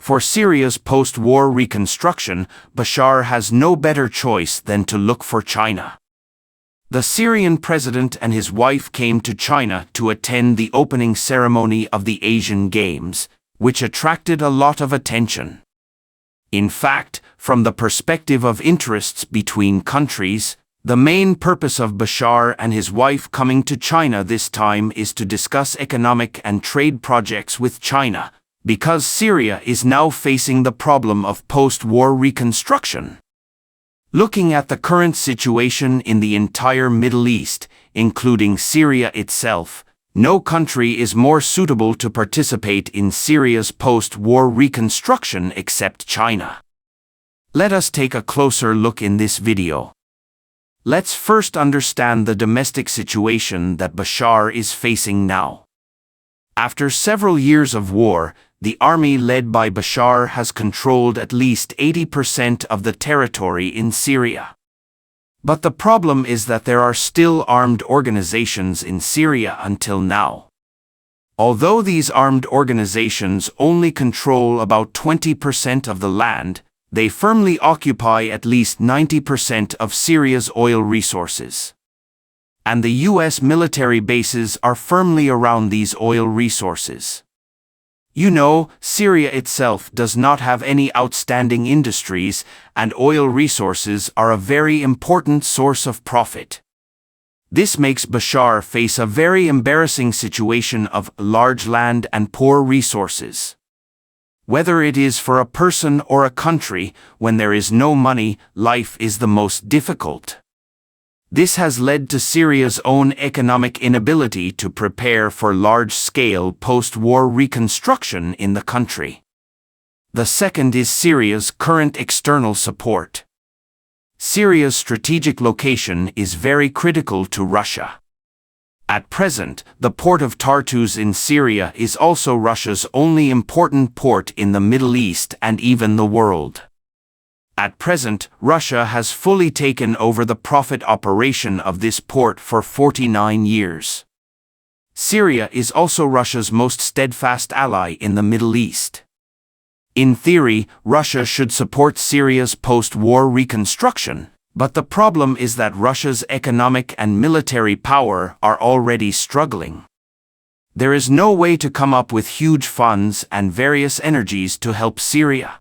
For Syria's post-war reconstruction, Bashar has no better choice than to look for China. The Syrian president and his wife came to China to attend the opening ceremony of the Asian Games, which attracted a lot of attention. In fact, from the perspective of interests between countries, the main purpose of Bashar and his wife coming to China this time is to discuss economic and trade projects with China, because Syria is now facing the problem of post-war reconstruction. Looking at the current situation in the entire Middle East, including Syria itself, no country is more suitable to participate in Syria's post-war reconstruction except China. Let us take a closer look in this video. Let's first understand the domestic situation that Bashar is facing now. After several years of war, the army led by Bashar has controlled at least 80% of the territory in Syria. But the problem is that there are still armed organizations in Syria until now. Although these armed organizations only control about 20% of the land, they firmly occupy at least 90% of Syria's oil resources. And the US military bases are firmly around these oil resources. You know, Syria itself does not have any outstanding industries, and oil resources are a very important source of profit. This makes Bashar face a very embarrassing situation of large land and poor resources. Whether it is for a person or a country, when there is no money, life is the most difficult. This has led to Syria's own economic inability to prepare for large-scale post-war reconstruction in the country. The second is Syria's current external support. Syria's strategic location is very critical to Russia. At present, the port of Tartus in Syria is also Russia's only important port in the Middle East and even the world. At present, Russia has fully taken over the profit operation of this port for 49 years. Syria is also Russia's most steadfast ally in the Middle East. In theory, Russia should support Syria's post-war reconstruction, but the problem is that Russia's economic and military power are already struggling. There is no way to come up with huge funds and various energies to help Syria.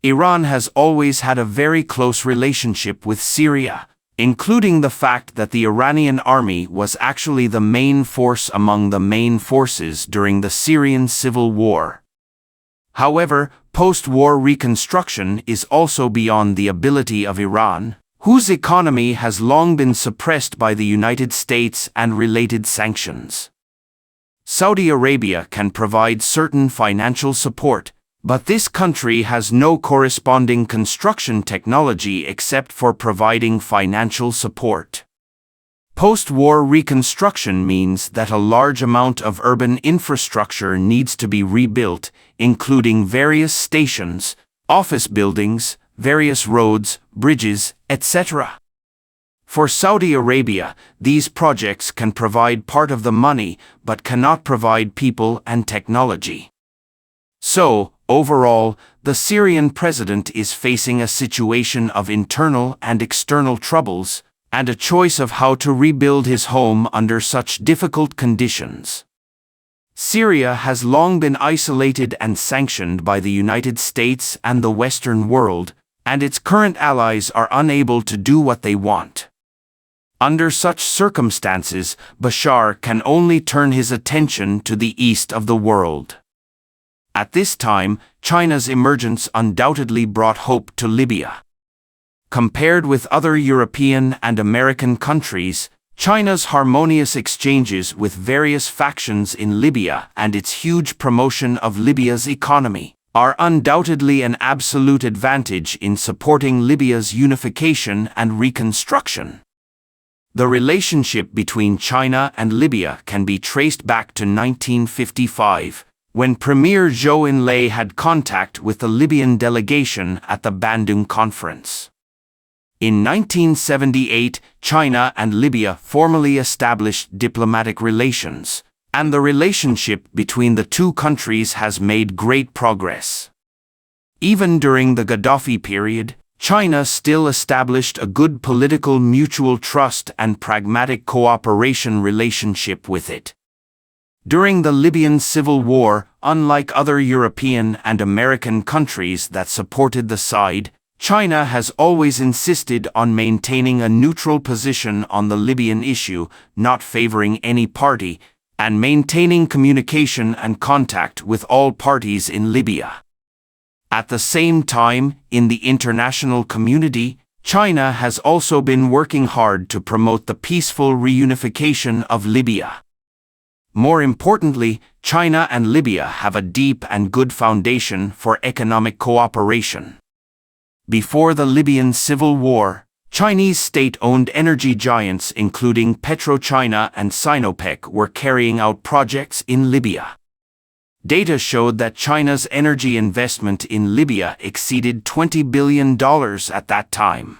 Iran has always had a very close relationship with Syria, including the fact that the Iranian army was actually the main force among the main forces during the Syrian civil war. However, post-war reconstruction is also beyond the ability of Iran, whose economy has long been suppressed by the United States and related sanctions. Saudi Arabia can provide certain financial support, but this country has no corresponding construction technology except for providing financial support. Post-war reconstruction means that a large amount of urban infrastructure needs to be rebuilt, including various stations, office buildings, various roads, bridges, etc. For Saudi Arabia, these projects can provide part of the money but cannot provide people and technology. So, overall, the Syrian president is facing a situation of internal and external troubles, and a choice of how to rebuild his home under such difficult conditions. Syria has long been isolated and sanctioned by the United States and the Western world, and its current allies are unable to do what they want. Under such circumstances, Bashar can only turn his attention to the east of the world. At this time, China's emergence undoubtedly brought hope to Libya. Compared with other European and American countries, China's harmonious exchanges with various factions in Libya and its huge promotion of Libya's economy are undoubtedly an absolute advantage in supporting Libya's unification and reconstruction. The relationship between China and Libya can be traced back to 1955, when Premier Zhou Enlai had contact with the Libyan delegation at the Bandung Conference. In 1978, China and Libya formally established diplomatic relations, and the relationship between the two countries has made great progress. Even during the Gaddafi period, China still established a good political mutual trust and pragmatic cooperation relationship with it. During the Libyan civil war, unlike other European and American countries that supported the side, China has always insisted on maintaining a neutral position on the Libyan issue, not favoring any party, and maintaining communication and contact with all parties in Libya. At the same time, in the international community, China has also been working hard to promote the peaceful reunification of Libya. More importantly, China and Libya have a deep and good foundation for economic cooperation. Before the Libyan civil war, Chinese state-owned energy giants including PetroChina and Sinopec were carrying out projects in Libya. Data showed that China's energy investment in Libya exceeded $20 billion at that time.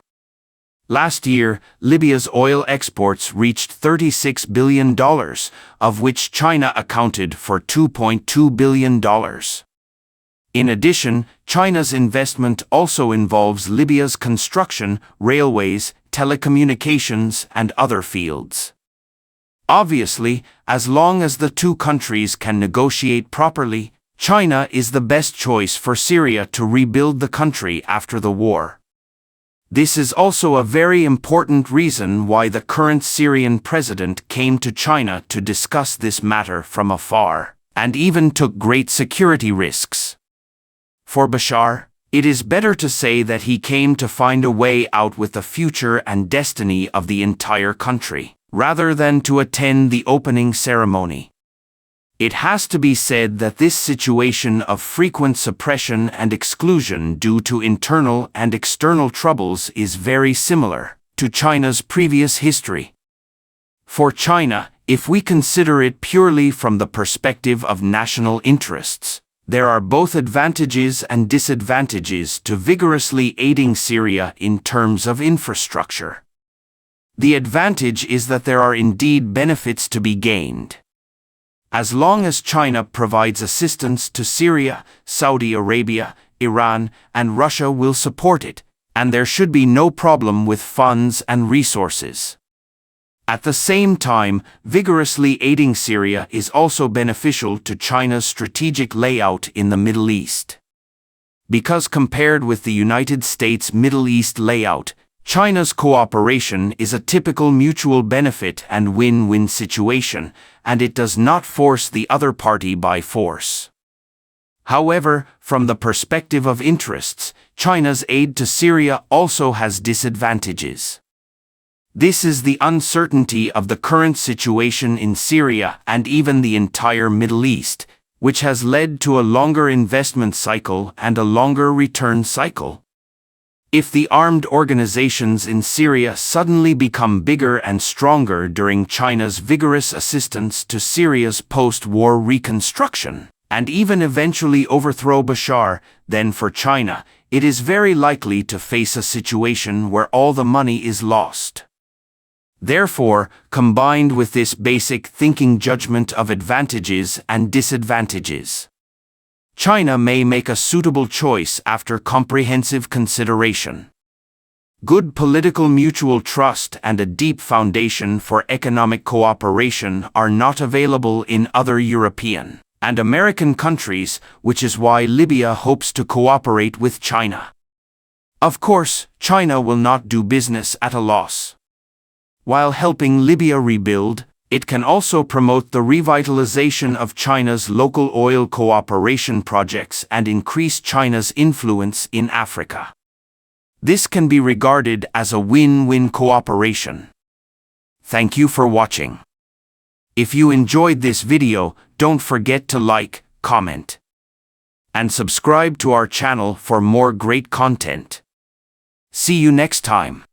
Last year, Libya's oil exports reached $36 billion, of which China accounted for $2.2 billion. In addition, China's investment also involves Libya's construction, railways, telecommunications, and other fields. Obviously, as long as the two countries can negotiate properly, China is the best choice for Syria to rebuild the country after the war. This is also a very important reason why the current Syrian president came to China to discuss this matter from afar, and even took great security risks. For Bashar, it is better to say that he came to find a way out with the future and destiny of the entire country, rather than to attend the opening ceremony. It has to be said that this situation of frequent suppression and exclusion due to internal and external troubles is very similar to China's previous history. For China, if we consider it purely from the perspective of national interests, there are both advantages and disadvantages to vigorously aiding Syria in terms of infrastructure. The advantage is that there are indeed benefits to be gained. As long as China provides assistance to Syria, Saudi Arabia, Iran, and Russia will support it, and there should be no problem with funds and resources. At the same time, vigorously aiding Syria is also beneficial to China's strategic layout in the Middle East. Because compared with the United States Middle East layout, China's cooperation is a typical mutual benefit and win-win situation, and it does not force the other party by force. However, from the perspective of interests, China's aid to Syria also has disadvantages. This is the uncertainty of the current situation in Syria and even the entire Middle East, which has led to a longer investment cycle and a longer return cycle. If the armed organizations in Syria suddenly become bigger and stronger during China's vigorous assistance to Syria's post-war reconstruction, and even eventually overthrow Bashar, then for China, it is very likely to face a situation where all the money is lost. Therefore, combined with this basic thinking judgment of advantages and disadvantages, China may make a suitable choice after comprehensive consideration. Good political mutual trust and a deep foundation for economic cooperation are not available in other European and American countries, which is why Libya hopes to cooperate with China. Of course, China will not do business at a loss. While helping Libya rebuild, it can also promote the revitalization of China's local oil cooperation projects and increase China's influence in Africa. This can be regarded as a win-win cooperation. Thank you for watching. If you enjoyed this video, don't forget to like, comment, and subscribe to our channel for more great content. See you next time.